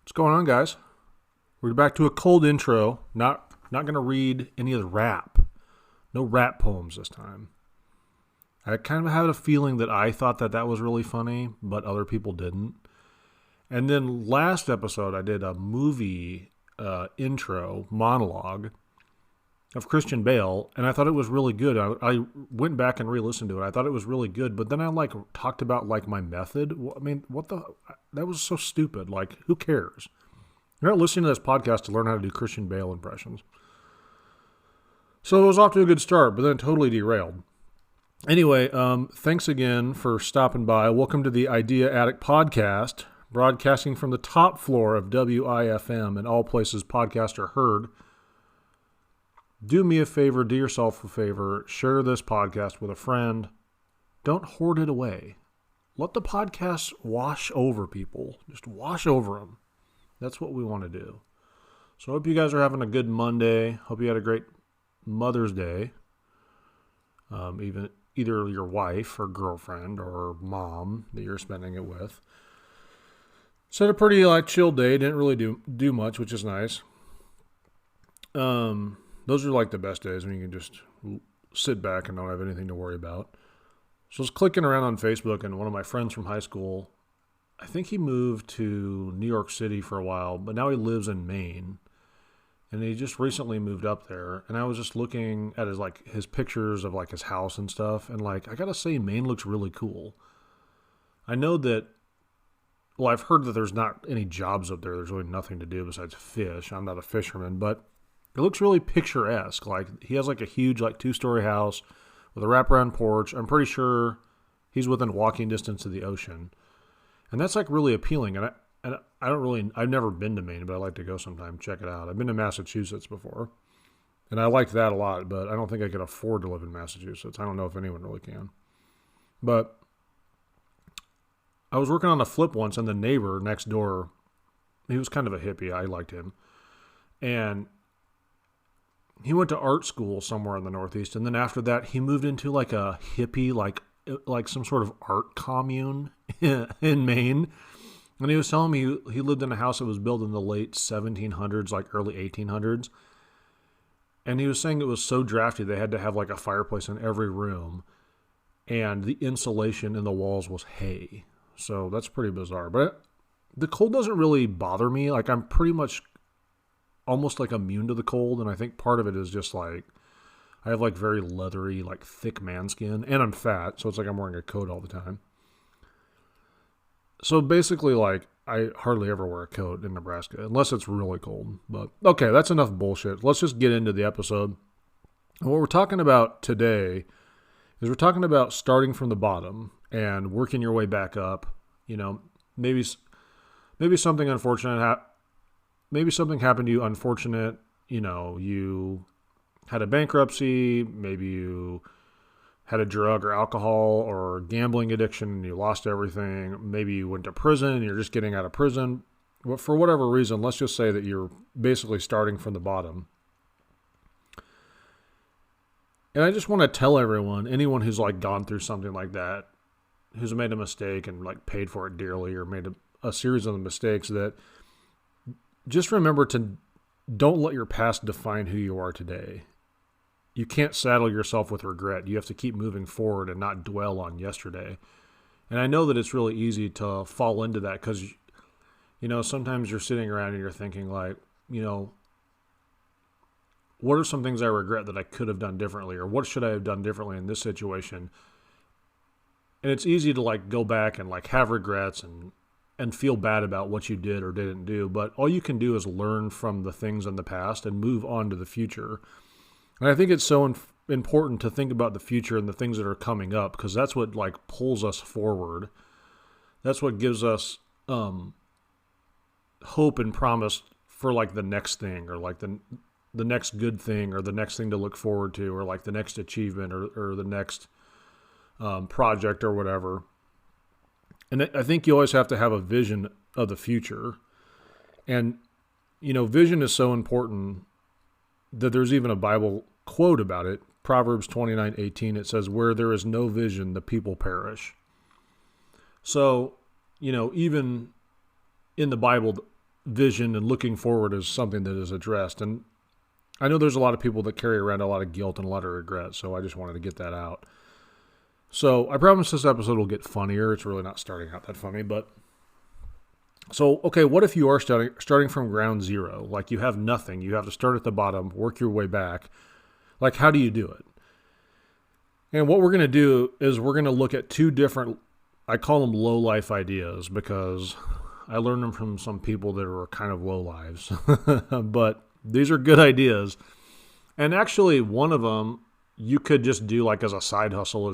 What's going on, guys? We're back to a cold intro. Not going to read any of the rap. No rap poems this time. I kind of had a feeling that I thought that was really funny, but other people didn't. And then last episode, I did a movie intro monologue of Christian Bale, and I thought it was really good. I went back and re-listened to it. I thought it was really good, but then I talked about my method. I mean, that was so stupid. Who cares? You're not listening to this podcast to learn how to do Christian Bale impressions. So it was off to a good start, but then totally derailed. Anyway, thanks again for stopping by. Welcome to the Idea Addict Podcast, broadcasting from the top floor of WIFM and all places podcasts are heard. Do me a favor, do yourself a favor, share this podcast with a friend. Don't hoard it away. Let the podcast wash over people. Just wash over them. That's what we want to do. So I hope you guys are having a good Monday. Hope you had a great Mother's Day. Either your wife or girlfriend or mom that you're spending it with. So had a pretty chill day. Didn't really do much, which is nice. Those are the best days when you can just sit back and not have anything to worry about. So I was clicking around on Facebook, and one of my friends from high school, I think he moved to New York City for a while, but now he lives in Maine. And he just recently moved up there. And I was just looking at his pictures of his house and stuff. And I got to say, Maine looks really cool. I know that, I've heard that there's not any jobs up there. There's really nothing to do besides fish. I'm not a fisherman, but it looks really picturesque. He has a huge 2-story house with a wraparound porch. I'm pretty sure he's within walking distance of the ocean. And that's really appealing. And I've never been to Maine, but I'd like to go sometime, check it out. I've been to Massachusetts before. And I liked that a lot, but I don't think I could afford to live in Massachusetts. I don't know if anyone really can. But I was working on a flip once, and the neighbor next door, he was kind of a hippie. I liked him. And he went to art school somewhere in the Northeast, and then after that, he moved into a hippie, like some sort of art commune in Maine. And he was telling me he lived in a house that was built in the late 1700s, early 1800s. And he was saying it was so drafty they had to have a fireplace in every room, and the insulation in the walls was hay. So that's pretty bizarre. But the cold doesn't really bother me. I'm pretty much almost immune to the cold, and I think part of it is just I have very leathery, thick man skin, and I'm fat, so it's I'm wearing a coat all the time. So basically, I hardly ever wear a coat in Nebraska, unless it's really cold. But okay, that's enough bullshit. Let's just get into the episode. And what we're talking about today is we're talking about starting from the bottom and working your way back up. Maybe something unfortunate Maybe something happened to you unfortunate, you had a bankruptcy, maybe you had a drug or alcohol or gambling addiction and you lost everything. Maybe you went to prison and you're just getting out of prison. But for whatever reason, let's just say that you're basically starting from the bottom. And I just want to tell anyone who's gone through something like that, who's made a mistake and paid for it dearly or made a series of mistakes, that just remember to don't let your past define who you are today. You can't saddle yourself with regret. You have to keep moving forward and not dwell on yesterday. And I know that it's really easy to fall into that because, sometimes you're sitting around and you're thinking what are some things I regret that I could have done differently, or what should I have done differently in this situation? And it's easy to go back and have regrets and feel bad about what you did or didn't do. But all you can do is learn from the things in the past and move on to the future. And I think it's so important to think about the future and the things that are coming up, because that's what pulls us forward. That's what gives us hope and promise for the next thing, or the next good thing, or the next thing to look forward to, or the next achievement, or the next project or whatever. And I think you always have to have a vision of the future. And, vision is so important that there's even a Bible quote about it. Proverbs 29:18, it says, "Where there is no vision, the people perish." So, even in the Bible, vision and looking forward is something that is addressed. And I know there's a lot of people that carry around a lot of guilt and a lot of regret, so I just wanted to get that out. So I promise this episode will get funnier. It's really not starting out that funny, but so, okay, what if you are starting from ground zero? Like you have nothing. You have to start at the bottom, work your way back. Like, how do you do it? And what we're going to do is we're going to look at two different, I call them low life ideas because I learned them from some people that were kind of low lives. But these are good ideas. And actually, one of them you could just do like as a side hustle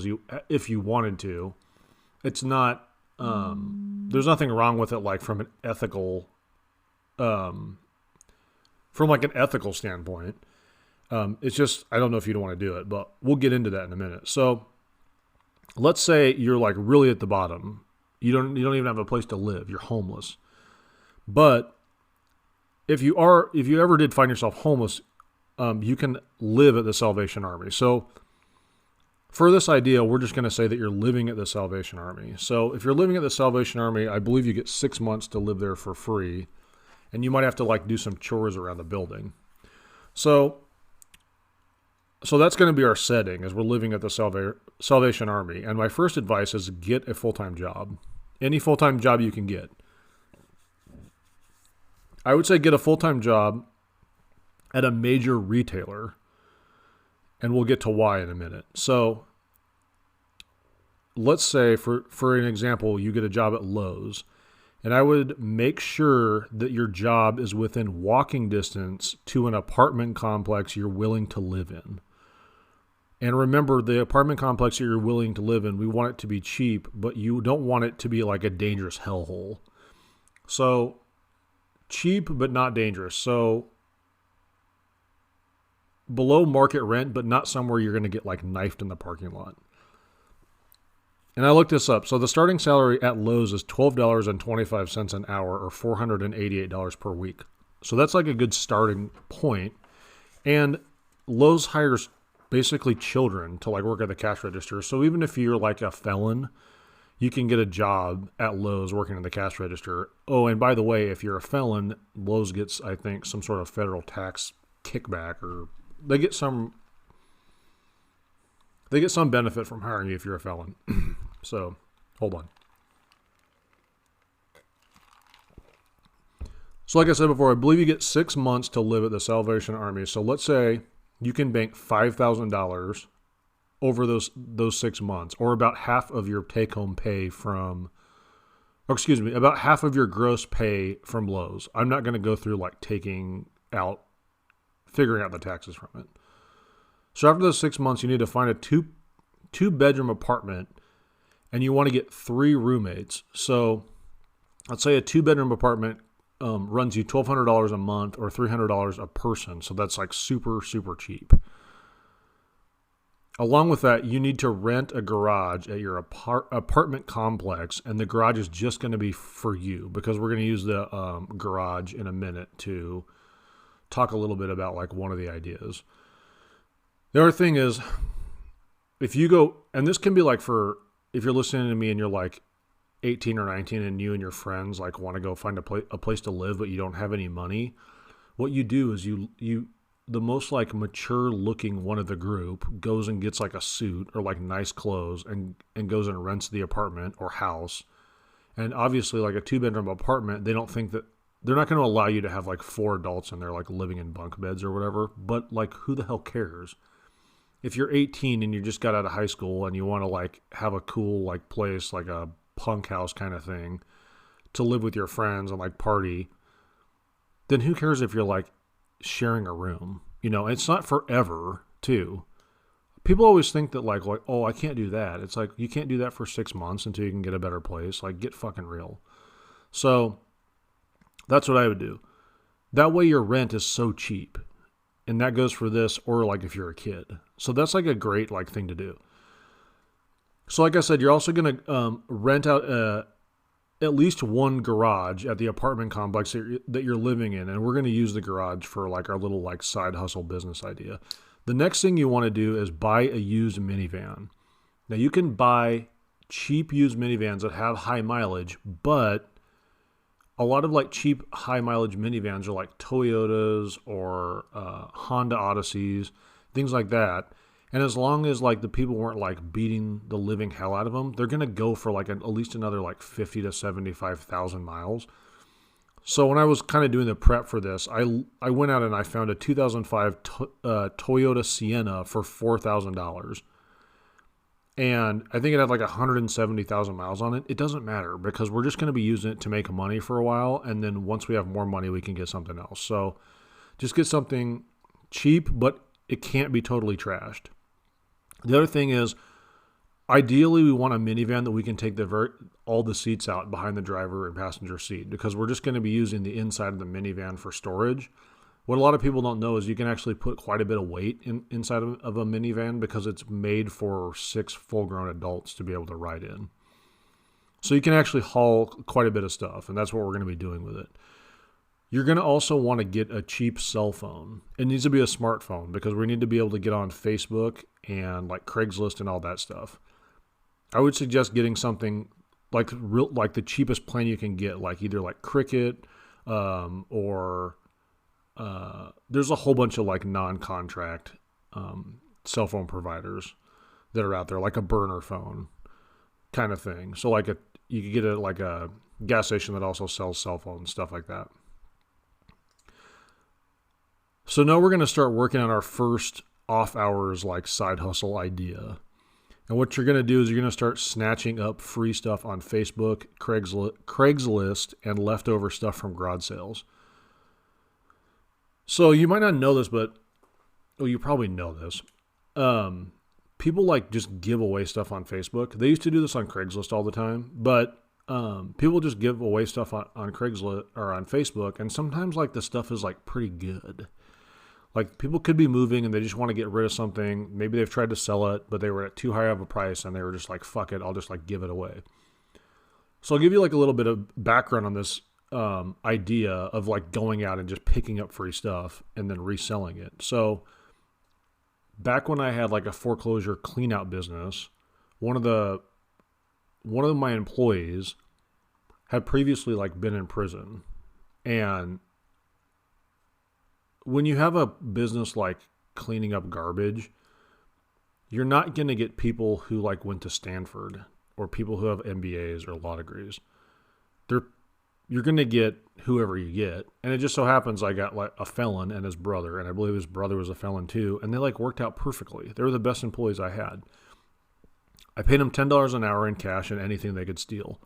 if you wanted to. It's not, there's nothing wrong with it like from an ethical, from like an ethical standpoint. It's just, I don't know if you don't want to do it, but we'll get into that in a minute. So let's say you're like really at the bottom. You don't even have a place to live. You're homeless. But if you ever did find yourself homeless, you can live at the Salvation Army. So for this idea, we're just going to say that you're living at the Salvation Army. So if you're living at the Salvation Army, I believe you get 6 months to live there for free. And you might have to like do some chores around the building. So that's going to be our setting as we're living at the Salvation Army. And my first advice is get a full-time job. Any full-time job you can get. I would say get a full-time job at a major retailer. And we'll get to why in a minute. So let's say, for an example, you get a job at Lowe's. And I would make sure that your job is within walking distance to an apartment complex you're willing to live in. And remember, the apartment complex that you're willing to live in, we want it to be cheap, but you don't want it to be like a dangerous hellhole. So cheap, but not dangerous. So below market rent, but not somewhere you're going to get like knifed in the parking lot. And I looked this up. So the starting salary at Lowe's is $12.25 an hour or $488 per week. So that's like a good starting point. And Lowe's hires basically children to like work at the cash register. So even if you're like a felon, you can get a job at Lowe's working in the cash register. Oh, and by the way, if you're a felon, Lowe's gets, I think, some sort of federal tax kickback, or they get some benefit from hiring you if you're a felon. So, hold on. So like I said before, I believe you get 6 months to live at the Salvation Army. So let's say you can bank $5,000 over those 6 months, or about half of your take-home pay about half of your gross pay from Lowe's. I'm not going to go through like figuring out the taxes from it. So after those 6 months, you need to find a two-bedroom apartment, and you want to get 3 roommates. So let's say a 2-bedroom apartment runs you $1,200 a month or $300 a person. So that's like super, super cheap. Along with that, you need to rent a garage at your apartment complex, and the garage is just going to be for you, because we're going to use the garage in a minute to talk a little bit about like one of the ideas. The other thing is, if you go, and this can be like if you're listening to me and you're like 18 or 19 and you and your friends like want to go find a place to live, but you don't have any money, what you do is the most like mature looking one of the group goes and gets like a suit or like nice clothes and goes and rents the apartment or house. And obviously like a 2-bedroom apartment, they don't think that they're not going to allow you to have like 4 adults in there like living in bunk beds or whatever, but like who the hell cares? If you're 18 and you just got out of high school and you want to like have a cool like place, like a punk house kind of thing to live with your friends and like party, then who cares if you're like sharing a room? You know, it's not forever too. People always think that like, oh, I can't do that. It's like, you can't do that for 6 months until you can get a better place. Like, get fucking real. So that's what I would do. That way your rent is so cheap. And that goes for this, or like if you're a kid. So that's like a great like thing to do. So like I said, you're also going to rent out at least one garage at the apartment complex that you're living in. And we're going to use the garage for like our little like side hustle business idea. The next thing you want to do is buy a used minivan. Now you can buy cheap used minivans that have high mileage, but a lot of like cheap high mileage minivans are like Toyotas or Honda Odysseys, things like that. And as long as like the people weren't like beating the living hell out of them, they're gonna go for like at least another like 50 to 75,000 miles. So when I was kind of doing the prep for this, I went out and I found a 2005 Toyota Sienna for $4,000. And I think it had like 170,000 miles on it. It doesn't matter because we're just going to be using it to make money for a while. And then once we have more money, we can get something else. So just get something cheap, but it can't be totally trashed. The other thing is, ideally, we want a minivan that we can take all the seats out behind the driver and passenger seat because we're just going to be using the inside of the minivan for storage. What a lot of people don't know is you can actually put quite a bit of weight inside of a minivan because it's made for 6 full-grown adults to be able to ride in. So you can actually haul quite a bit of stuff, and that's what we're going to be doing with it. You're going to also want to get a cheap cell phone. It needs to be a smartphone because we need to be able to get on Facebook and like Craigslist and all that stuff. I would suggest getting something like the cheapest plan you can get, like either like Cricket or there's a whole bunch of like non-contract cell phone providers that are out there, like a burner phone kind of thing. So like you could get like a gas station that also sells cell phones and stuff like that. So now we're going to start working on our first off hours like side hustle idea. And what you're going to do is you're going to start snatching up free stuff on Facebook, Craigslist, and leftover stuff from garage sales. So you might not know this, but you probably know this. People like just give away stuff on Facebook. They used to do this on Craigslist all the time, but people just give away stuff on Craigslist or on Facebook, and sometimes like the stuff is like pretty good. Like people could be moving and they just want to get rid of something. Maybe they've tried to sell it, but they were at too high of a price and they were just like, fuck it, I'll just like give it away. So I'll give you like a little bit of background on this idea of like going out and just picking up free stuff and then reselling it. So back when I had like a foreclosure clean out business, one of my employees had previously like been in prison. And when you have a business like cleaning up garbage, you're not going to get people who like went to Stanford or people who have MBAs or law degrees. You're going to get whoever you get. And it just so happens I got like a felon and his brother, and I believe his brother was a felon too. And they like worked out perfectly. They were the best employees I had. I paid them $10 an hour in cash and anything they could steal.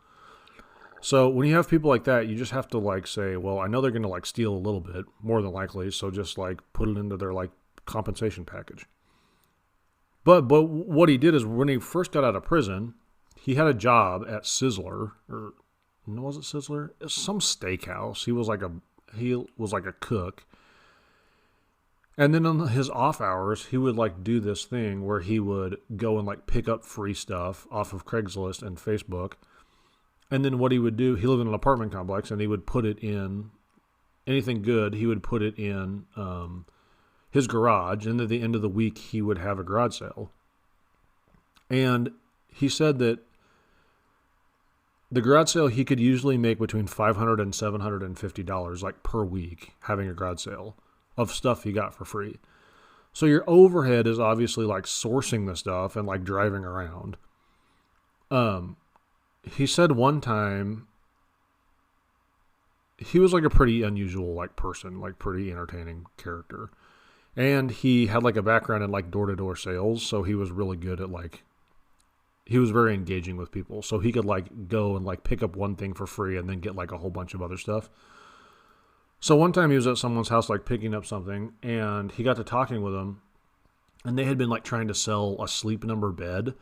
So when you have people like that, you just have to like say, well, I know they're going to like steal a little bit, more than likely. So just like put it into their like compensation package. But what he did is when he first got out of prison, he had a job at Sizzler, or no, was it Sizzler? It was some steakhouse. He was like a cook. And then on his off hours, he would like do this thing where he would go and like pick up free stuff off of Craigslist and Facebook. And then what he would do, he lived in an apartment complex, and he would put it in anything good. He would put it in his garage, and at the end of the week, he would have a garage sale. And he said that the garage sale, he could usually make between $500 and $750 like per week having a garage sale of stuff he got for free. So your overhead is obviously like sourcing the stuff and like driving around. He said one time he was like a pretty unusual like person, like pretty entertaining character. And he had like a background in like door-to-door sales, so he was really good at like, he was very engaging with people. So he could like go and like pick up one thing for free and then get like a whole bunch of other stuff. So one time he was at someone's house like picking up something, and he got to talking with them, and they had been like trying to sell a Sleep Number bed.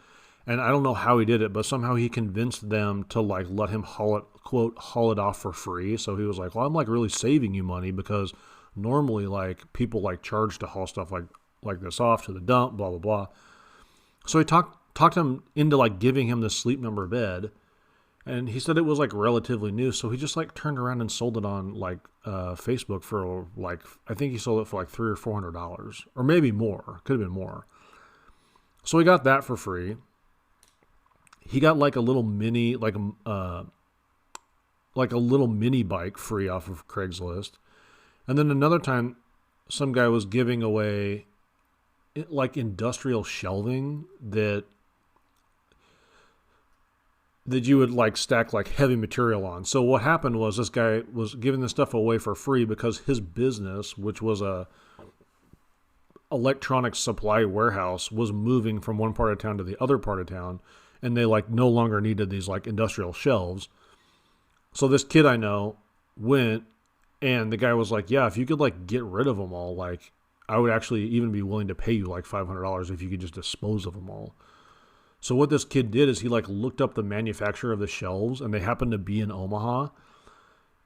And I don't know how he did it, but somehow he convinced them to like let him haul it off for free. So he was like, well, I'm like really saving you money because normally like people like charge to haul stuff like this off to the dump, blah, blah, blah. So he talked him into like giving him the Sleep Number bed. And he said it was like relatively new. So he just like turned around and sold it on like Facebook for like, I think he sold it for like $300 or $400 or maybe more. Could have been more. So he got that for free. He got like a little mini, like like a little mini bike free off of Craigslist. And then another time, some guy was giving away like industrial shelving that you would like stack like heavy material on. So what happened was this guy was giving this stuff away for free because his business, which was a electronic supply warehouse, was moving from one part of town to the other part of town, and they like no longer needed these like industrial shelves. So this kid I know went, and the guy was like, yeah, if you could like get rid of them all, like I would actually even be willing to pay you like $500 if you could just dispose of them all. So what this kid did is he like looked up the manufacturer of the shelves, and they happened to be in Omaha,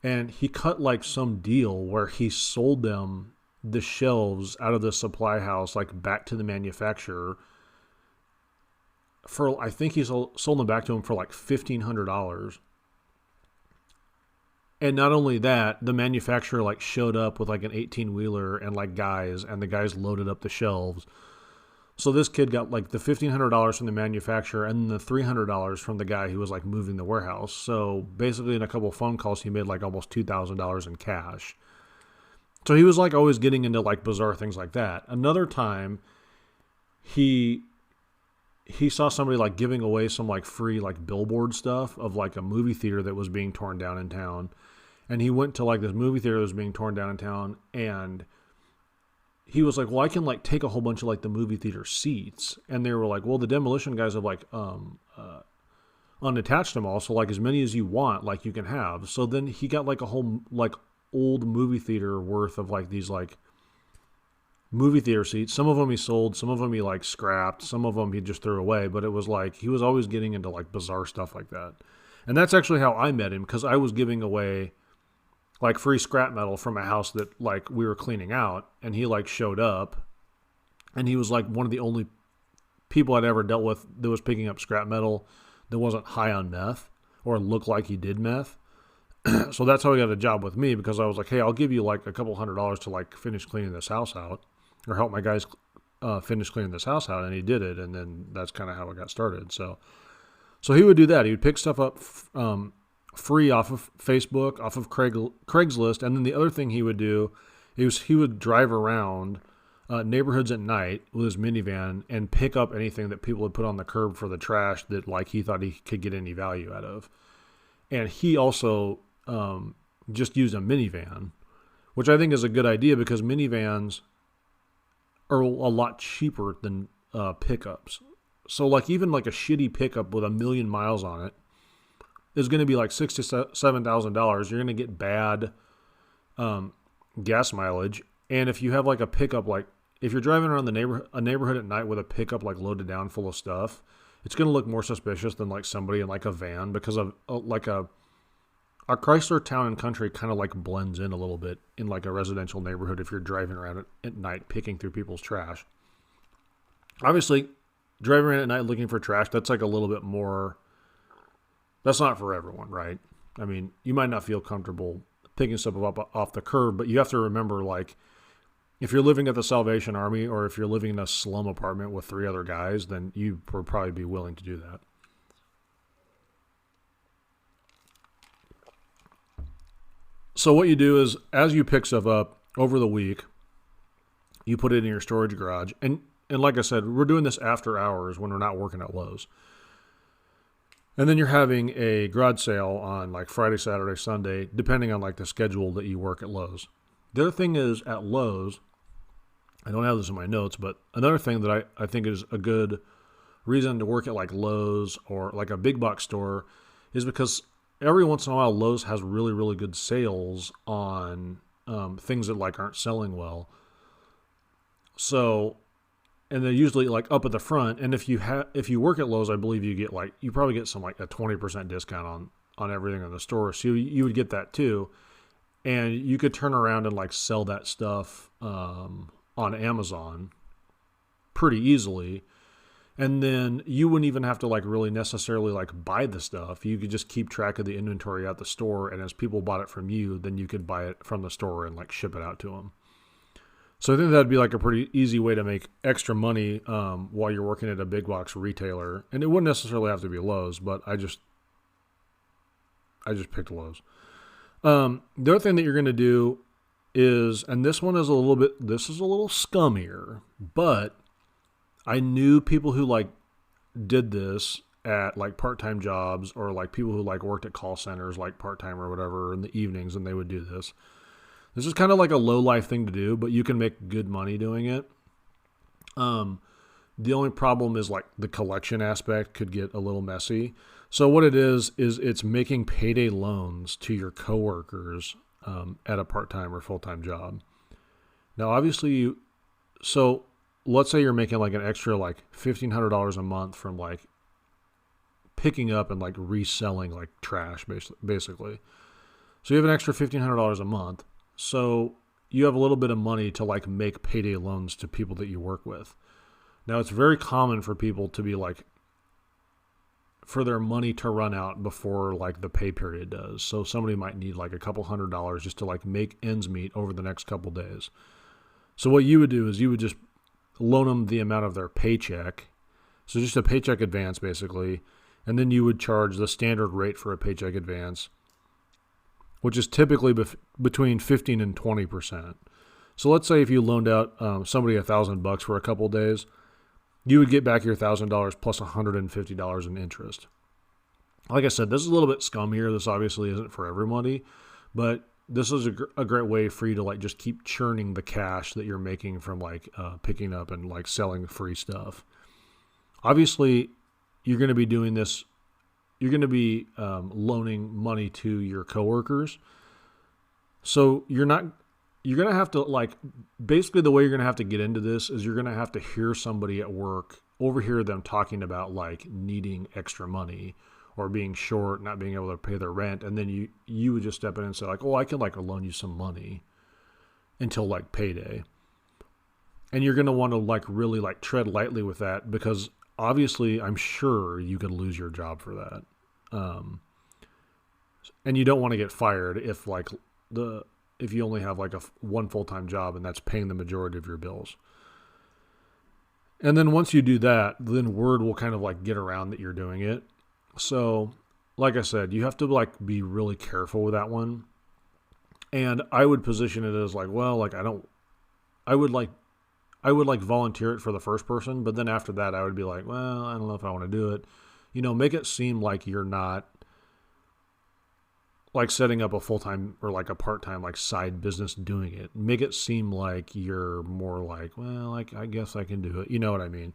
and he cut like some deal where he sold them the shelves out of the supply house like back to the manufacturer for, I think he sold them back to him for like $1,500. And not only that, the manufacturer like showed up with like an 18-wheeler and like guys, and the guys loaded up the shelves. So this kid got like the $1,500 from the manufacturer and the $300 from the guy who was like moving the warehouse. So basically in a couple of phone calls, he made like almost $2,000 in cash. So he was like always getting into like bizarre things like that. Another time he saw somebody like giving away some like free like billboard stuff of like a movie theater that was being torn down in town. And he went to like this movie theater that was being torn down in town, and he was like, well, I can like take a whole bunch of like the movie theater seats. And they were like, well, the demolition guys have like unattached them all. So like as many as you want, like you can have. So then he got like a whole like old movie theater worth of like these like movie theater seats. Some of them he sold, some of them he like scrapped, some of them he just threw away. But it was like, he was always getting into like bizarre stuff like that. And that's actually how I met him, because I was giving away like free scrap metal from a house that like we were cleaning out, and he like showed up, and he was like one of the only people I'd ever dealt with that was picking up scrap metal that wasn't high on meth or looked like he did meth. So that's how he got a job with me, because I was like, hey, I'll give you like a couple $100 to like finish cleaning this house out, or help my guys finish cleaning this house out. And he did it. And then that's kind of how it got started. So he would do that. He would pick stuff up free off of Facebook, off of Craigslist. And then the other thing he would do is he would drive around neighborhoods at night with his minivan and pick up anything that people had put on the curb for the trash that like he thought he could get any value out of. And he also just used a minivan, which I think is a good idea, because minivans are a lot cheaper than pickups. So like even like a shitty pickup with 1 million miles on it is going to be like $6,000 to $7,000. You're going to get bad gas mileage. And if you have like a pickup, like if you're driving around a neighborhood at night with a pickup like loaded down full of stuff, it's going to look more suspicious than like somebody in like a van, because of like a Chrysler Town and Country kind of like blends in a little bit in like a residential neighborhood if you're driving around at night picking through people's trash. Obviously, driving around at night looking for trash, that's like a little bit more, that's not for everyone, right? I mean, you might not feel comfortable picking stuff up off the curb, but you have to remember, like, if you're living at the Salvation Army, or if you're living in a slum apartment with 3 other guys, then you would probably be willing to do that. So what you do is, as you pick stuff up over the week, you put it in your storage garage. And like I said, we're doing this after hours when we're not working at Lowe's. And then you're having a garage sale on like Friday, Saturday, Sunday, depending on like the schedule that you work at Lowe's. The other thing is, at Lowe's, I don't have this in my notes, but another thing that I think is a good reason to work at like Lowe's or like a big box store is because every once in a while Lowe's has really, really good sales on things that like aren't selling well. So, and they're usually like up at the front. And if you work at Lowe's, I believe you probably get some like a 20% discount on everything in the store. So you would get that too. And you could turn around and like sell that stuff on Amazon pretty easily. And then you wouldn't even have to like really necessarily like buy the stuff. You could just keep track of the inventory at the store. And as people bought it from you, then you could buy it from the store and like ship it out to them. So I think that'd be like a pretty easy way to make extra money while you're working at a big box retailer. And it wouldn't necessarily have to be Lowe's, but I just picked Lowe's. The other thing that you're going to do is, and this one is this is a little scummier, but I knew people who like did this at like part-time jobs, or like people who like worked at call centers like part-time or whatever in the evenings, and they would do this. This is kind of like a low life thing to do, but you can make good money doing it. The only problem is like the collection aspect could get a little messy. So what it is it's making payday loans to your coworkers at a part-time or full-time job. Now, obviously, so let's say you're making like an extra like $1,500 a month from like picking up and like reselling like trash, basically. So you have an extra $1,500 a month. So you have a little bit of money to like make payday loans to people that you work with. Now, it's very common for people to be like, for their money to run out before like the pay period does. So somebody might need like a couple $100s just to like make ends meet over the next couple days. So what you would do is you would just loan them the amount of their paycheck. So just a paycheck advance basically. And then you would charge the standard rate for a paycheck advance, which is typically between 15 and 20%. So let's say if you loaned out somebody $1,000 for a couple of days, you would get back your $1,000 plus $150 in interest. Like I said, this is a little bit scummier. This obviously isn't for everybody, but this is a great way for you to like just keep churning the cash that you're making from like picking up and like selling free stuff. Obviously, you're going to be doing this. You're going to be loaning money to your coworkers. So you're going to have to like, basically the way you're going to have to get into this is you're going to have to hear somebody at work, overhear them talking about like needing extra money or being short, not being able to pay their rent. And then you would just step in and say like, oh, I can like loan you some money until like payday. And you're going to want to like really like tread lightly with that, because obviously I'm sure you could lose your job for that. And you don't want to get fired if like if you only have like one full-time job and that's paying the majority of your bills. And then once you do that, then word will kind of like get around that you're doing it. So like I said, you have to like be really careful with that one. And I would position it as like, well, like I would volunteer it for the first person, but then after that I would be like, well, I don't know if I want to do it. You know, make it seem like you're not like setting up a full-time or like a part-time like side business doing it. Make it seem like you're more like, well, like I guess I can do it. You know what I mean?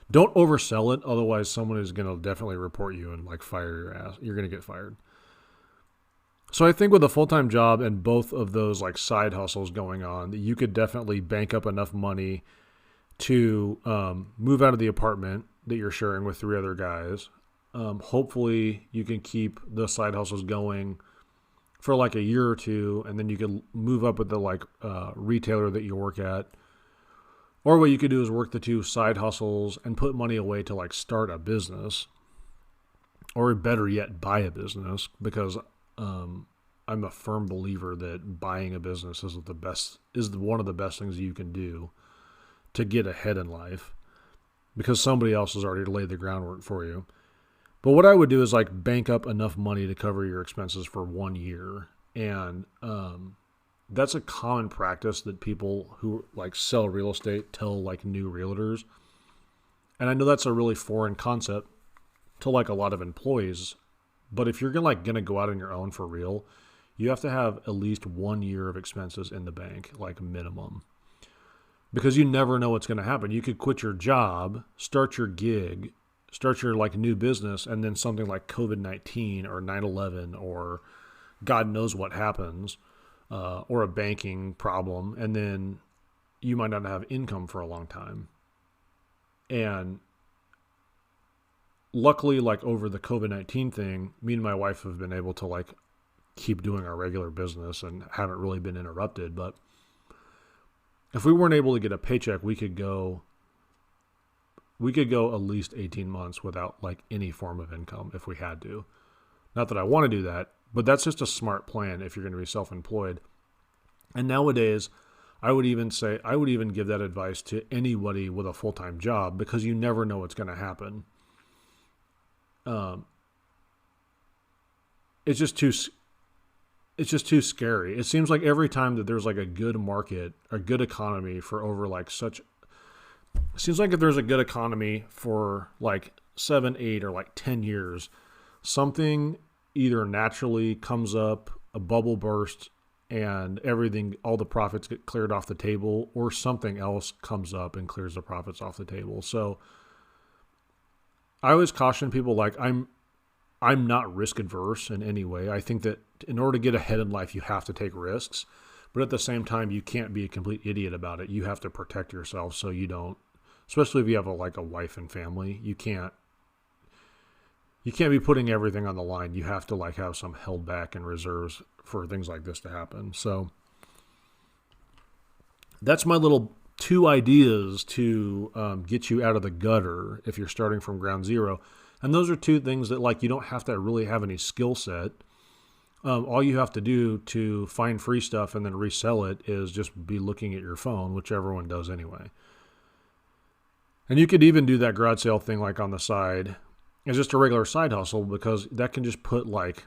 Don't oversell it. Otherwise someone is going to definitely report you and like fire your ass. You're going to get fired. So I think with a full-time job and both of those like side hustles going on, you could definitely bank up enough money to move out of the apartment that you're sharing with 3 other guys. Hopefully you can keep the side hustles going for like a year or two, and then you can move up with the like retailer that you work at. Or what you could do is work the 2 side hustles and put money away to like start a business, or better yet, buy a business, because I'm a firm believer that buying a business is one of the best things you can do to get ahead in life, because somebody else has already laid the groundwork for you. But what I would do is like bank up enough money to cover your expenses for 1 year. And that's a common practice that people who like sell real estate tell like new realtors. And I know that's a really foreign concept to like a lot of employees. But if you're gonna go out on your own for real, you have to have at least 1 year of expenses in the bank, like minimum. Because you never know what's going to happen. You could quit your job, start your gig, start your like new business, and then something like COVID-19 or 9/11 or God knows what happens, or a banking problem, and then you might not have income for a long time. And luckily, like over the COVID-19 thing, me and my wife have been able to like keep doing our regular business and haven't really been interrupted. But if we weren't able to get a paycheck, we could go at least 18 months without like any form of income if we had to. Not that I want to do that, but that's just a smart plan if you're going to be self-employed. And nowadays, I would even give that advice to anybody with a full-time job, because you never know what's going to happen. It's just it's just too scary. It seems like every time that there's like a good market or good economy for over like such, it seems like if there's a good economy for like 7, 8, or like 10 years, something either naturally comes up, a bubble bursts, and everything, all the profits get cleared off the table, or something else comes up and clears the profits off the table. So I always caution people, like, I'm not risk adverse in any way. I think that in order to get ahead in life, you have to take risks, but at the same time, you can't be a complete idiot about it. You have to protect yourself so you don't, especially if you have a wife and family, you can't be putting everything on the line. You have to like have some held back in reserves for things like this to happen. So that's my little 2 ideas to get you out of the gutter if you're starting from ground zero. And those are 2 things that like you don't have to really have any skill set. All you have to do to find free stuff and then resell it is just be looking at your phone, which everyone does anyway. And you could even do that garage sale thing like on the side. It's just a regular side hustle, because that can just put like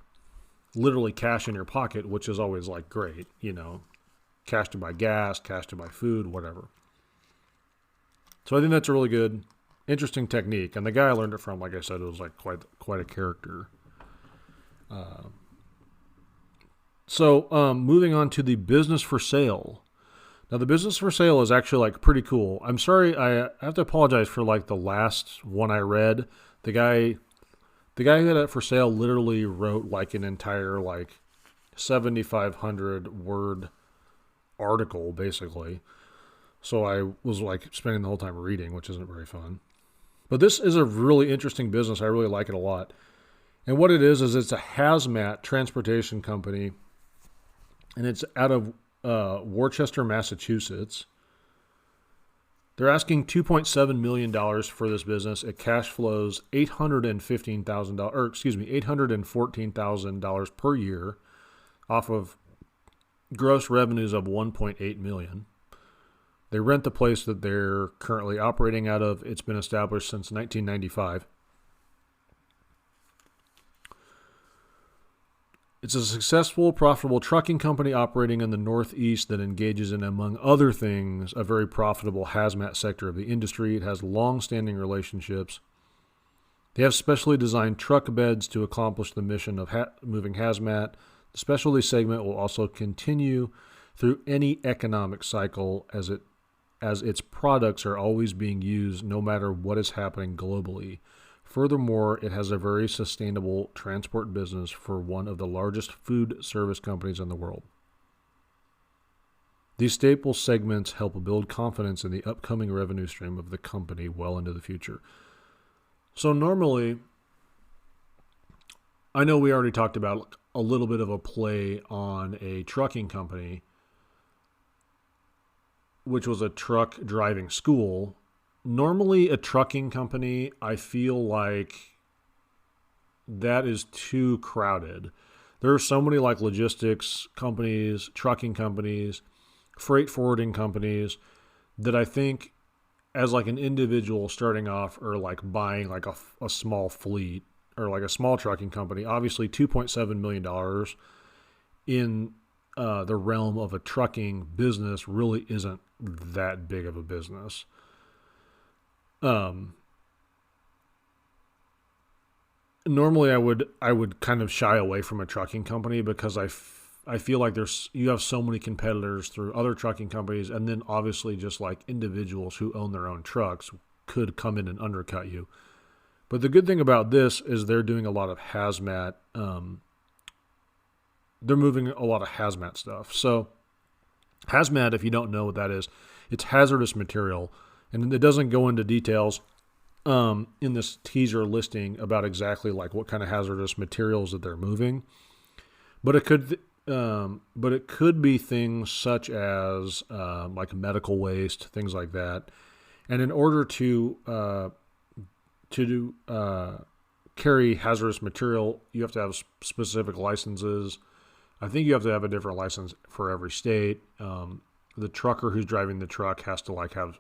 literally cash in your pocket, which is always like great, cash to buy gas, cash to buy food, whatever. So I think that's a really good, interesting technique. And the guy I learned it from, like I said, it was like quite a character. So moving on to the business for sale. Now the business for sale is actually like pretty cool. I'm sorry, I have to apologize for like the last one I read. The guy who had it for sale literally wrote like an entire like 7,500 word article basically. So I was like spending the whole time reading, which isn't very fun. But this is a really interesting business. I really like it a lot. And what it is it's a hazmat transportation company, and it's out of Worcester, Massachusetts. They're asking $2.7 million for this business. It cash flows $814,000 per year off of gross revenues of $1.8 million. They rent the place that they're currently operating out of. It's been established since 1995. It's a successful, profitable trucking company operating in the Northeast that engages in, among other things, a very profitable hazmat sector of the industry. It has long-standing relationships. They have specially designed truck beds to accomplish the mission of moving hazmat. The specialty segment will also continue through any economic cycle as its products are always being used no matter what is happening globally. Furthermore, it has a very sustainable transport business for one of the largest food service companies in the world. These staple segments help build confidence in the upcoming revenue stream of the company well into the future. So normally, I know we already talked about a little bit of a play on a trucking company, which was a truck driving school. Normally, a trucking company, I feel like that is too crowded. There are so many like logistics companies, trucking companies, freight forwarding companies that I think as like an individual starting off or like buying like a small fleet or like a small trucking company, obviously $2.7 million in the realm of a trucking business really isn't that big of a business. Normally I would kind of shy away from a trucking company because I feel like you have so many competitors through other trucking companies, and then obviously just like individuals who own their own trucks could come in and undercut you. But the good thing about this is they're doing a lot of hazmat. They're moving a lot of hazmat stuff. So hazmat, if you don't know what that is, it's hazardous material. And it doesn't go into details in this teaser listing about exactly like what kind of hazardous materials that they're moving. But it could be things such as like medical waste, things like that. And in order to carry hazardous material, you have to have specific licenses. I think you have to have a different license for every state. The trucker who's driving the truck has to like have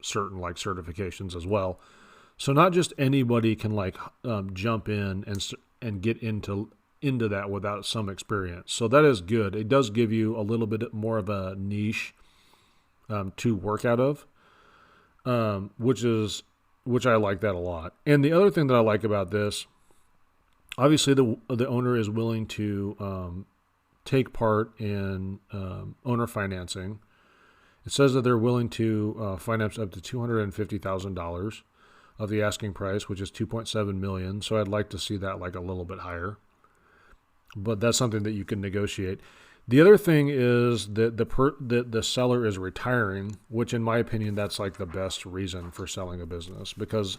certain like certifications as well. So not just anybody can like jump in and get into into that without some experience. So that is good. It does give you a little bit more of a niche to work out of, which I like that a lot. And the other thing that I like about this, obviously the owner is willing to take part in owner financing. It says that they're willing to finance up to $250,000 of the asking price, which is $2.7 million. So I'd like to see that like a little bit higher, but that's something that you can negotiate. The other thing is that the seller is retiring, which in my opinion, that's like the best reason for selling a business, because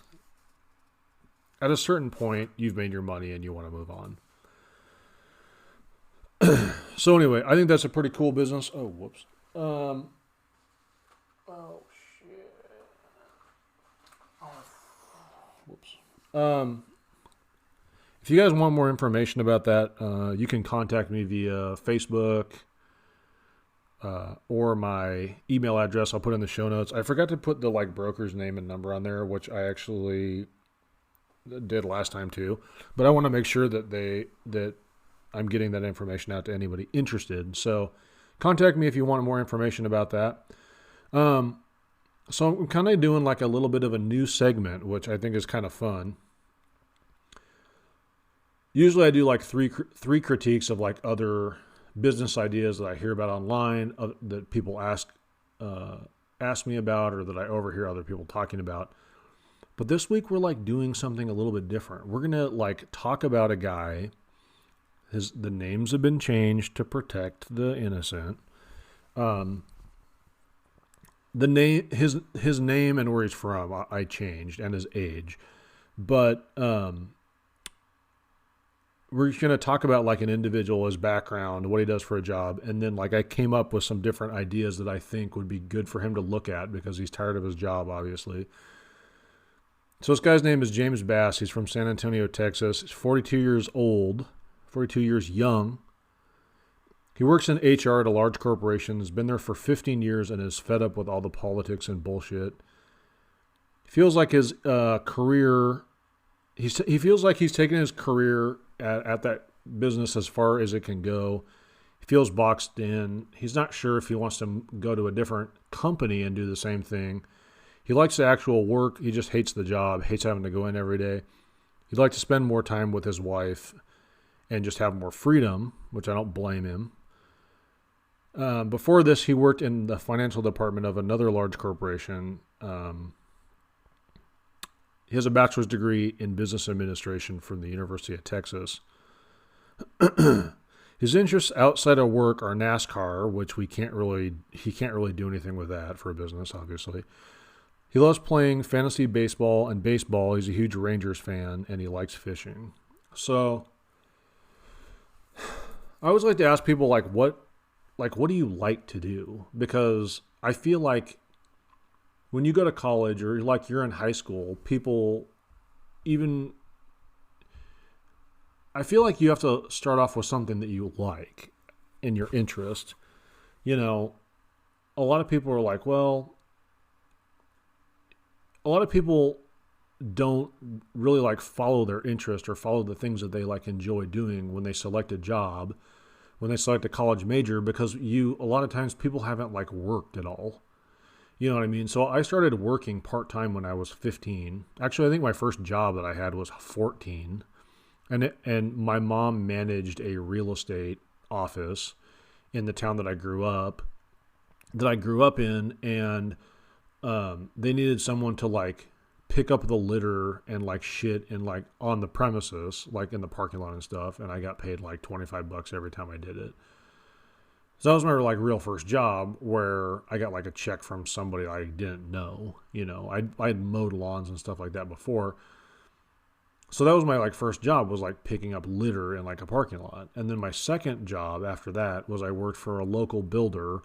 at a certain point you've made your money and you want to move on. So anyway, I think that's a pretty cool business. Oh, whoops. Oh, shit. Whoops. If you guys want more information about that, you can contact me via Facebook or my email address. I'll put in the show notes. I forgot to put the like broker's name and number on there, which I actually did last time too. But I want to make sure that I'm getting that information out to anybody interested. So contact me if you want more information about that. So I'm kind of doing like a little bit of a new segment, which I think is kind of fun. Usually I do like three critiques of like other business ideas that I hear about online, that people ask me about, or that I overhear other people talking about. But this week we're like doing something a little bit different. We're going to like talk about a guy. The names have been changed to protect the innocent. The name, his name and where he's from, I changed, and his age. But we're going to talk about like an individual, his background, what he does for a job, and then like I came up with some different ideas that I think would be good for him to look at because he's tired of his job, obviously. So this guy's name is James Bass. He's from San Antonio, Texas. He's 42 years old, 42 years young. He works in HR at a large corporation, has been there for 15 years, and is fed up with all the politics and bullshit. He feels like his career, he feels like he's taken his career at that business as far as it can go. He feels boxed in. He's not sure if he wants to go to a different company and do the same thing. He likes the actual work. He just hates the job, hates having to go in every day. He'd like to spend more time with his wife and just have more freedom, which I don't blame him. Before this, he worked in the financial department of another large corporation. He has a bachelor's degree in business administration from the University of Texas. His interests outside of work are NASCAR, which he can't really do anything with that for a business, obviously. He loves playing fantasy baseball and baseball. He's a huge Rangers fan, and he likes fishing. So I always like to ask people what do you like to do? Because I feel like when you go to college or like you're in high school, I feel like you have to start off with something that you like in your interest. You know, a lot of people are like, well, a lot of people don't really like follow their interest or follow the things that they like enjoy doing when they select a job, when they select a college major, because a lot of times people haven't like worked at all. You know what I mean? So I started working part-time when I was 15. Actually, I think my first job that I had was 14. And my mom managed a real estate office in the town that I grew up in, and they needed someone to like pick up the litter and like shit and like on the premises, like in the parking lot and stuff. And I got paid like $25 every time I did it. So that was my like real first job, where I got like a check from somebody I didn't know. You know, I'd mowed lawns and stuff like that before. So that was my like first job, was like picking up litter in like a parking lot. And then my second job after that was I worked for a local builder,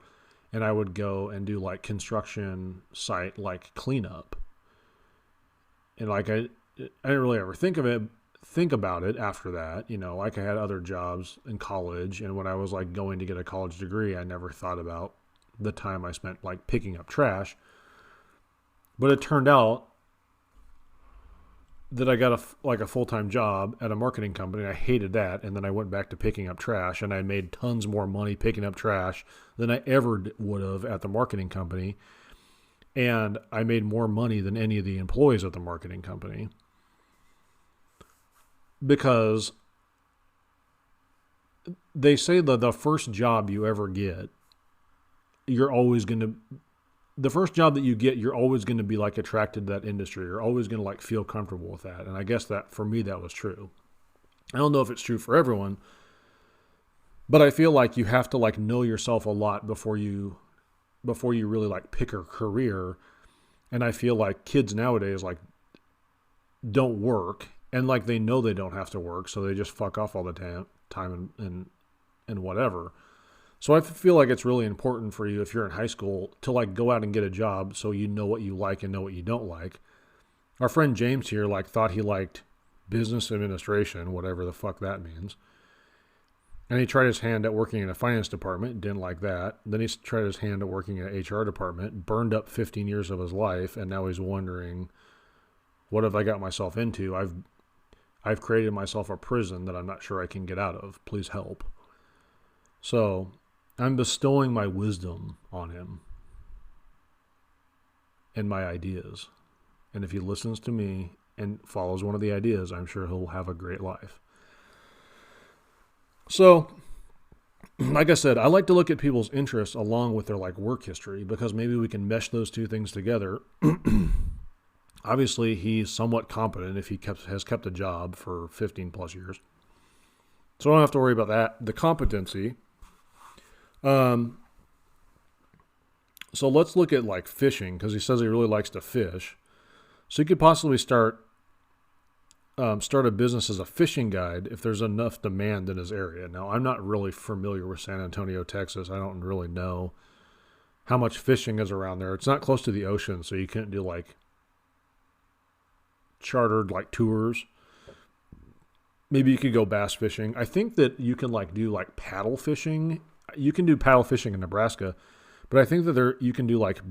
and I would go and do like construction site like cleanup. And like I didn't really ever think about it after that. You know, like I had other jobs in college, and when I was like going to get a college degree, I never thought about the time I spent like picking up trash. But it turned out that I got a full-time job at a marketing company. I hated that, and then I went back to picking up trash, and I made tons more money picking up trash than I ever would have at the marketing company. And I made more money than any of the employees at the marketing company because they say that the first job you ever get, the first job that you get, you're always going to be like attracted to that industry. You're always going to like feel comfortable with that. And I guess that for me, that was true. I don't know if it's true for everyone, but I feel like you have to like know yourself a lot before you really like pick a career. And I feel like kids nowadays like don't work, and like they know they don't have to work, so they just fuck off all the time and whatever. So I feel like it's really important for you if you're in high school to like go out and get a job so you know what you like and know what you don't like. Our friend James here like thought he liked business administration, whatever the fuck that means. And he tried his hand at working in a finance department, didn't like that. Then he tried his hand at working in an HR department, burned up 15 years of his life, and now he's wondering, what have I got myself into? I've created myself a prison that I'm not sure I can get out of. Please help. So I'm bestowing my wisdom on him and my ideas. And if he listens to me and follows one of the ideas, I'm sure he'll have a great life. So, like I said, I like to look at people's interests along with their like work history because maybe we can mesh those two things together. Obviously, he's somewhat competent if he has kept a job for 15 plus years. So I don't have to worry about that. The competency. So let's look at like fishing because he says he really likes to fish. So you could possibly start a business as a fishing guide if there's enough demand in his area. Now, I'm not really familiar with San Antonio, Texas. I don't really know how much fishing is around there. It's not close to the ocean, so you can't do like chartered like tours. Maybe you could go bass fishing. I think that you can like do like paddle fishing. You can do paddle fishing in Nebraska, but I think that you can do like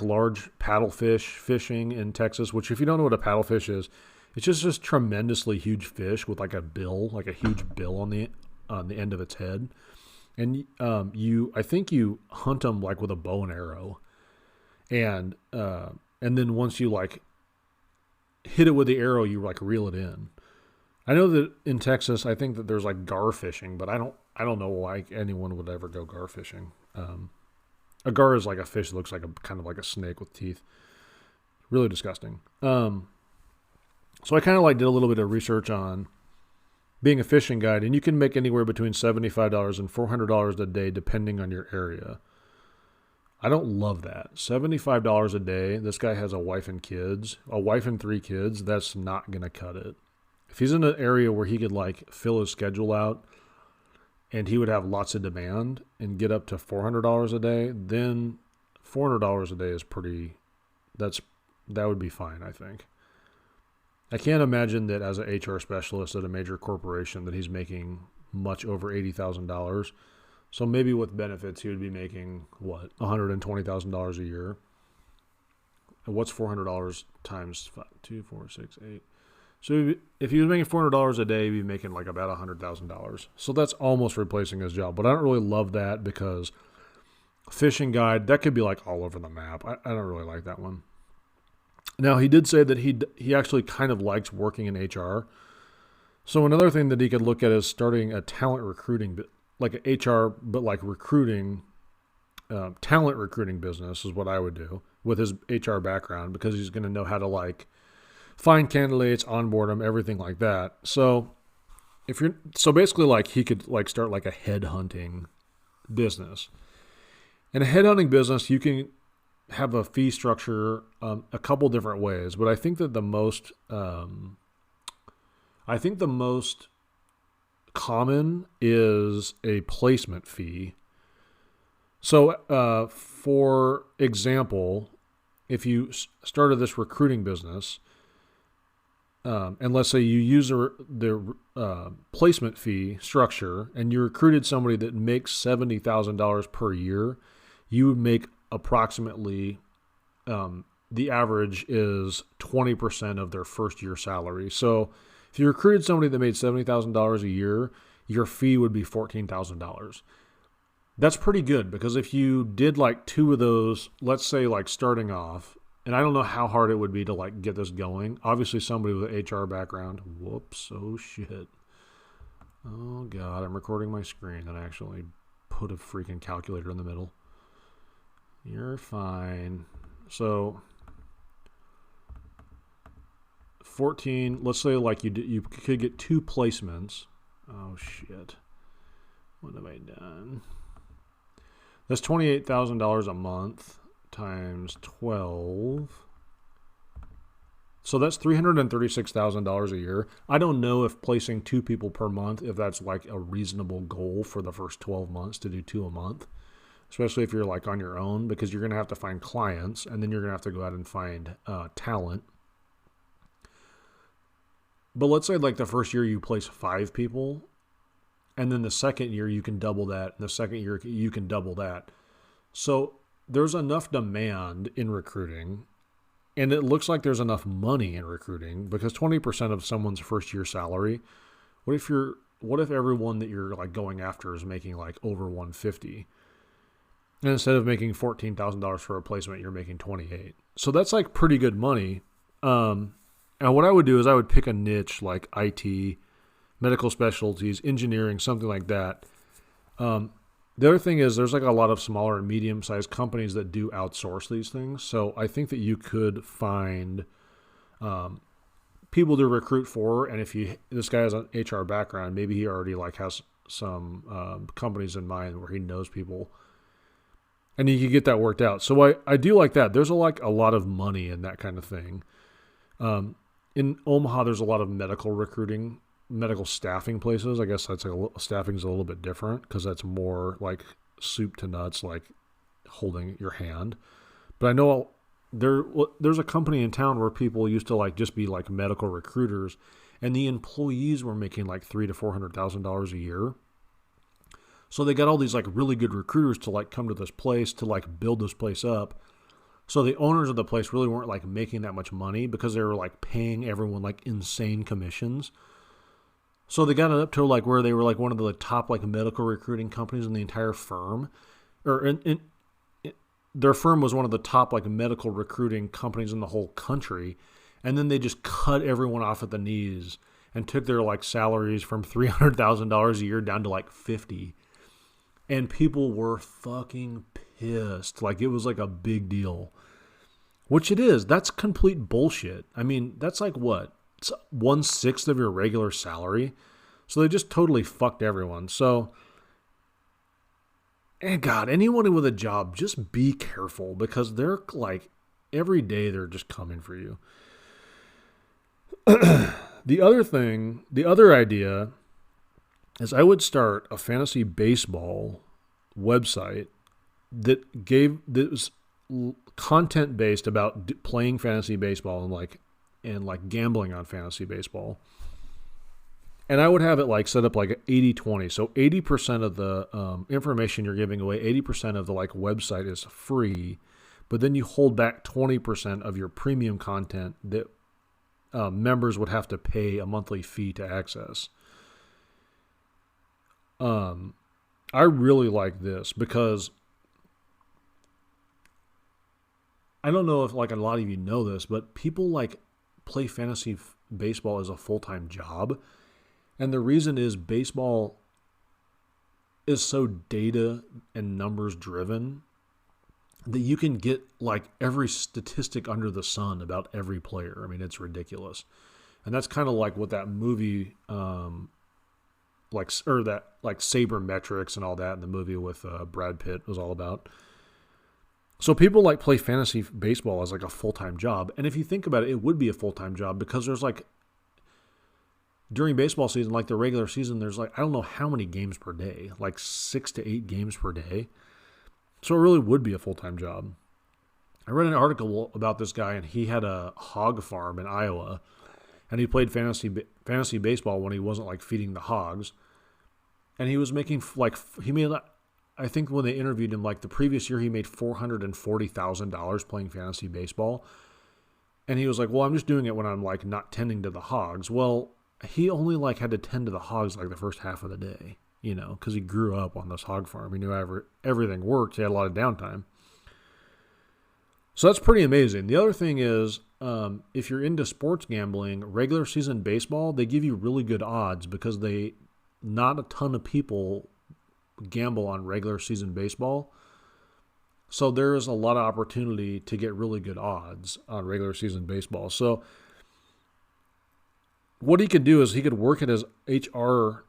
large paddlefish fishing in Texas, which if you don't know what a paddlefish is, it's just tremendously huge fish with like a huge bill on the end of its head. And I think you hunt them like with a bow and arrow. And then once you like hit it with the arrow, you like reel it in. I know that in Texas, I think that there's like gar fishing, but I don't know why anyone would ever go gar fishing. A gar is like a fish that looks like kind of like a snake with teeth. Really disgusting. So I kind of like did a little bit of research on being a fishing guide, and you can make anywhere between $75 and $400 a day depending on your area. I don't love that. $75 a day. This guy has a wife and 3 kids. That's not going to cut it. If he's in an area where he could like fill his schedule out and he would have lots of demand and get up to $400 a day, then $400 a day is that would be fine, I think. I can't imagine that as an HR specialist at a major corporation that he's making much over $80,000. So maybe with benefits, he would be making, $120,000 a year. And what's $400 times 5, 2, 4, 6, 8? So if he was making $400 a day, he'd be making like about $100,000. So that's almost replacing his job. But I don't really love that because fishing guide, that could be like all over the map. I don't really like that one. Now, he did say that he actually kind of likes working in HR. So another thing that he could look at is starting a talent recruiting, like an HR, but like recruiting, talent recruiting business is what I would do with his HR background because he's going to know how to like find candidates, onboard them, everything like that. So basically like he could like start like a headhunting business. In a headhunting business, you can have a fee structure a couple different ways, but I think that the most common is a placement fee. So, for example, if you started this recruiting business, and let's say you use the placement fee structure, and you recruited somebody that makes $70,000 per year, you would make approximately the average is 20% of their first year salary. So if you recruited somebody that made $70,000 a year, your fee would be $14,000. That's pretty good, because if you did like two of those, let's say like starting off, and I don't know how hard it would be to like get this going. Obviously somebody with an HR background. Whoops. Oh shit. Oh God, I'm recording my screen and I actually put a freaking calculator in the middle. You're fine. So 14, let's say like you could get 2 placements. Oh shit. What have I done? That's $28,000 a month times 12. So that's $336,000 a year. I don't know if placing 2 people per month, if that's like a reasonable goal for the first 12 months to do 2 a month, especially if you're like on your own, because you're going to have to find clients and then you're going to have to go out and find talent. But let's say like the first year you place 5 people, and then the second year you can double that, and the second year you can double that. So there's enough demand in recruiting, and it looks like there's enough money in recruiting, because 20% of someone's first year salary, what if everyone that you're like going after is making like over 150? And instead of making $14,000 for a placement, you're making 28. So that's like pretty good money. And what I would do is I would pick a niche like IT, medical specialties, engineering, something like that. The other thing is there's like a lot of smaller and medium-sized companies that do outsource these things. So I think that you could find people to recruit for. And if this guy has an HR background, maybe he already like has some companies in mind where he knows people, and you can get that worked out. So I do like that. There's a lot of money in that kind of thing. In Omaha, there's a lot of medical recruiting, medical staffing places. I guess that's staffing's a little bit different because that's more like soup to nuts, like holding your hand. But I know there's a company in town where people used to like just be like medical recruiters, and the employees were making like $300,000 to $400,000 a year. So they got all these like really good recruiters to like come to this place to like build this place up. So the owners of the place really weren't like making that much money because they were like paying everyone like insane commissions. So they got it up to like where they were like one of the top like medical recruiting companies in the entire firm, or their firm was one of the top like medical recruiting companies in the whole country. And then they just cut everyone off at the knees and took their like salaries from $300,000 a year down to like 50. And people were fucking pissed. Like it was like a big deal, which it is. That's complete bullshit. I mean, that's like what? It's 1/6 of your regular salary. So they just totally fucked everyone. So, and God, anyone with a job, just be careful, because they're like, every day they're just coming for you. The other idea is I would start a fantasy baseball website that was content based about playing fantasy baseball and gambling on fantasy baseball. And I would have it like set up like 80-20. So 80% of the information you're giving away, 80% of the like website is free, but then you hold back 20% of your premium content that members would have to pay a monthly fee to access. I really like this because I don't know if like a lot of you know this, but people like play fantasy baseball as a full-time job. And the reason is baseball is so data and numbers driven that you can get like every statistic under the sun about every player. I mean, it's ridiculous. And that's kind of like what that movie, Sabermetrics and all that in the movie with Brad Pitt was all about. So people like play fantasy baseball as like a full-time job. And if you think about it, it would be a full-time job because there's like, during baseball season, like the regular season, there's like, I don't know how many games per day, like 6 to 8 games per day. So it really would be a full-time job. I read an article about this guy, and he had a hog farm in Iowa, and he played fantasy baseball when he wasn't like feeding the hogs. And he was making like, he made I think when they interviewed him, like the previous year, he made $440,000 playing fantasy baseball. And he was like, well, I'm just doing it when I'm like not tending to the hogs. Well, he only like had to tend to the hogs like the first half of the day, because he grew up on this hog farm. He knew everything worked. He had a lot of downtime. So that's pretty amazing. The other thing is, if you're into sports gambling, regular season baseball, they give you really good odds because not a ton of people gamble on regular season baseball. So there is a lot of opportunity to get really good odds on regular season baseball. So what he could do is he could work at his HR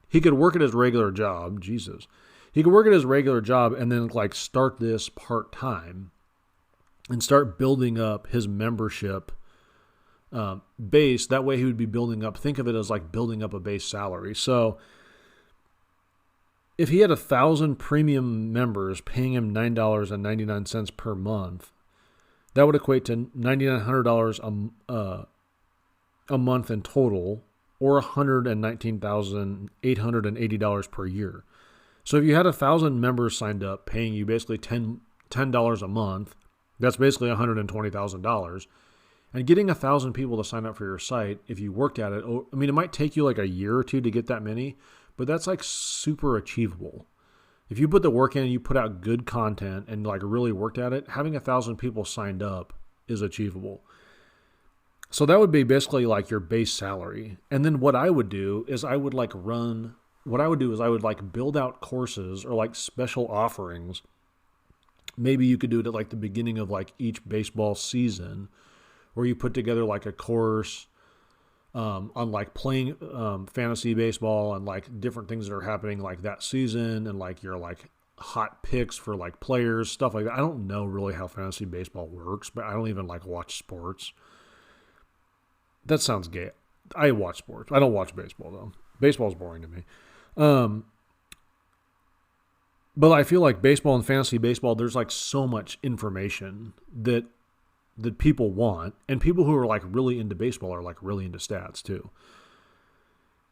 he could work at his regular job. Jesus. He could work at his regular job and then like start this part-time and start building up his membership base. That way he would be building up, think of it as like building up a base salary. So if he had 1,000 premium members paying him $9.99 per month, that would equate to $9,900 a month in total, or $119,880 per year. So if you had 1,000 members signed up paying you basically $10 a month, that's basically $120,000. And getting 1,000 people to sign up for your site, if you worked at it, I mean, it might take you like a year or two to get that many, but that's like super achievable. If you put the work in and you put out good content and like really worked at it, having 1,000 people signed up is achievable. So that would be basically like your base salary. And then what I would do is I would build out courses or like special offerings. Maybe you could do it at like the beginning of like each baseball season, where you put together like a course on like playing fantasy baseball and like different things that are happening like that season, and like your like hot picks for like players, stuff like that. I don't know really how fantasy baseball works, but I don't even like watch sports. That sounds gay. I watch sports. I don't watch baseball though. Baseball's boring to me. But I feel like baseball and fantasy baseball, there's like so much information that people want, and people who are like really into baseball are like really into stats too.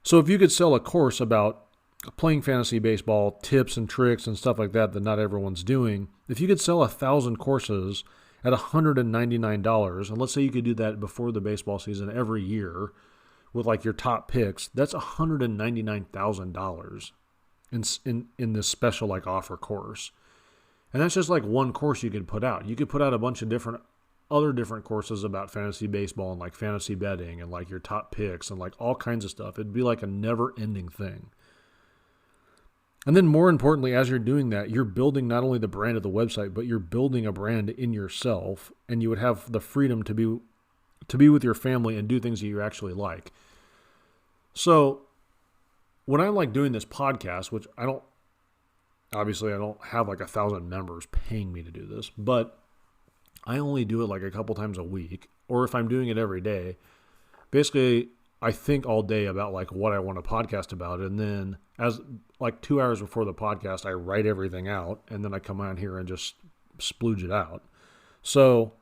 So if you could sell a course about playing fantasy baseball, tips and tricks and stuff like that not everyone's doing, if you could sell 1,000 courses at $199, and let's say you could do that before the baseball season every year with like your top picks, that's $199,000 in this special like offer course. And that's just like one course you could put out. You could put out a bunch of other different courses about fantasy baseball and like fantasy betting and like your top picks and like all kinds of stuff. It'd be like a never ending thing. And then more importantly, as you're doing that, you're building not only the brand of the website, but you're building a brand in yourself, and you would have the freedom to be with your family and do things that you actually like. So when I'm like doing this podcast, which I don't have like 1,000 members paying me to do this, but I only do it like a couple times a week, or if I'm doing it every day, basically I think all day about like what I want to podcast about. And then as like 2 hours before the podcast, I write everything out, and then I come on here and just splooge it out. So,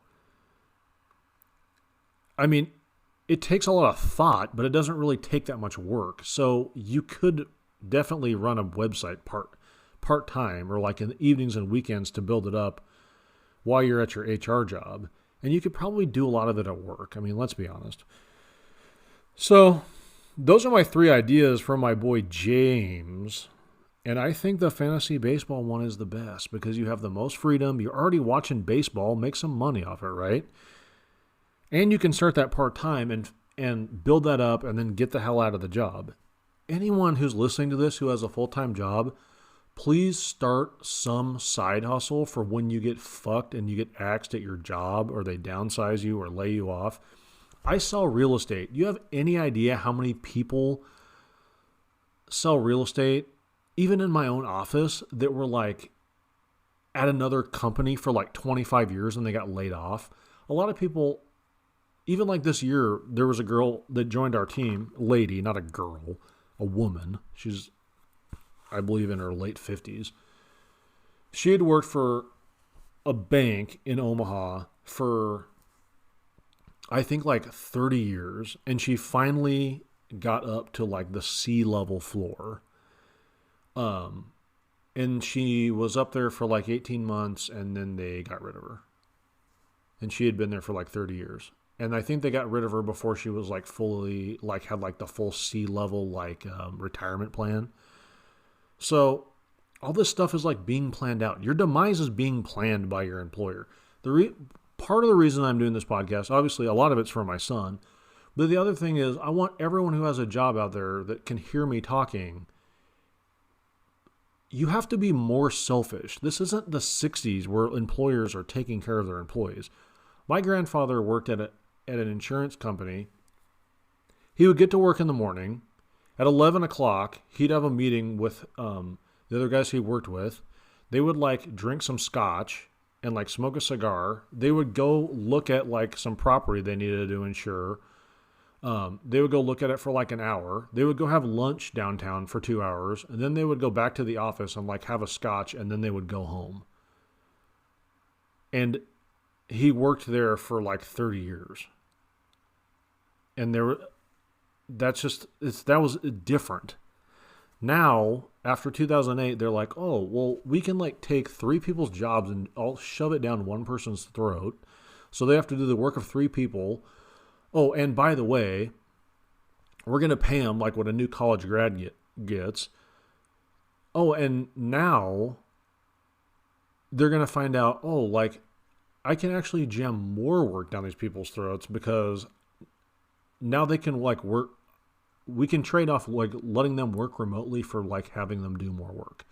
I mean, it takes a lot of thought, but it doesn't really take that much work. So you could definitely run a website part-time or like in the evenings and weekends to build it up while you're at your HR job. And you could probably do a lot of it at work. I mean, let's be honest. So those are my 3 ideas from my boy James. And I think the fantasy baseball one is the best because you have the most freedom. You're already watching baseball, make some money off it, right? And you can start that part-time and build that up and then get the hell out of the job. Anyone who's listening to this who has a full-time job, please start some side hustle for when you get fucked and you get axed at your job, or they downsize you or lay you off. I sell real estate. You have any idea how many people sell real estate, even in my own office, that were like at another company for like 25 years and they got laid off? A lot of people, even like this year, there was a girl that joined our team, lady, not a girl, a woman. She's, I believe, in her late 50s. She had worked for a bank in Omaha for, I think, like 30 years. And she finally got up to like the sea level floor. And she was up there for like 18 months, and then they got rid of her. And she had been there for like 30 years. And I think they got rid of her before she was like fully, like had like the full sea level, like retirement plan. So all this stuff is like being planned out. Your demise is being planned by your employer. Part of the reason I'm doing this podcast, obviously a lot of it's for my son, but the other thing is I want everyone who has a job out there that can hear me talking. You have to be more selfish. This isn't the 60s where employers are taking care of their employees. My grandfather worked at an insurance company. He would get to work in the morning. At 11 o'clock, he'd have a meeting with the other guys he worked with. They would like drink some scotch and like smoke a cigar. They would go look at like some property they needed to insure. They would go look at it for like an hour. They would go have lunch downtown for 2 hours. And then they would go back to the office and like have a scotch, and then they would go home. And he worked there for like 30 years. And that was different. Now, after 2008, they're like, oh, well, we can like take 3 people's jobs and all shove it down one person's throat. So they have to do the work of 3 people. Oh, and by the way, we're going to pay them like what a new college grad gets. Oh, and now they're going to find out, oh, like I can actually jam more work down these people's throats because now they can like work. We can trade off like letting them work remotely for like having them do more work.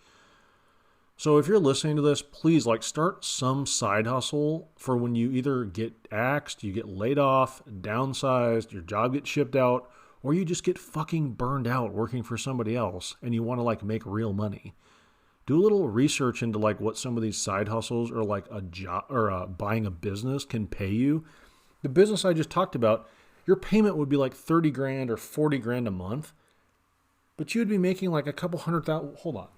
So if you're listening to this, please like start some side hustle for when you either get axed, you get laid off, downsized, your job gets shipped out, or you just get fucking burned out working for somebody else and you want to like make real money. Do a little research into like what some of these side hustles or like a job or buying a business can pay you. The business I just talked about, your payment would be like 30 grand or 40 grand a month, but you would be making like a couple $100,000. Hold on.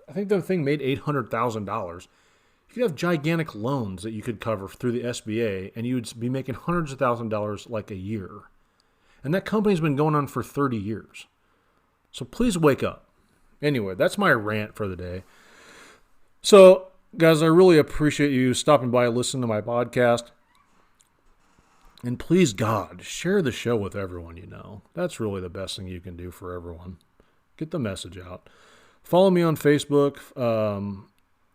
I think the thing made $800,000. You could have gigantic loans that you could cover through the SBA, and you would be making hundreds of $1,000s like a year. And that company's been going on for 30 years. So please wake up. Anyway, that's my rant for the day. So, guys, I really appreciate you stopping by and listening to my podcast. And please, God, share the show with everyone you know. That's really the best thing you can do for everyone. Get the message out. Follow me on Facebook,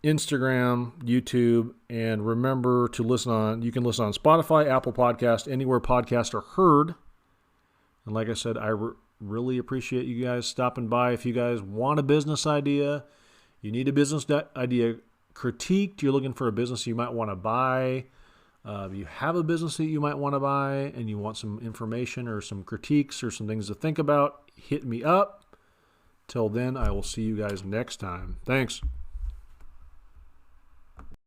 Instagram, YouTube, and remember to you can listen on Spotify, Apple Podcast, anywhere podcasts are heard. And like I said, I really appreciate you guys stopping by. If you guys want a business idea, you need a business idea critiqued, you're looking for a business you might want to buy, you have a business that you might want to buy, and you want some information or some critiques or some things to think about, hit me up. Till then, I will see you guys next time. Thanks.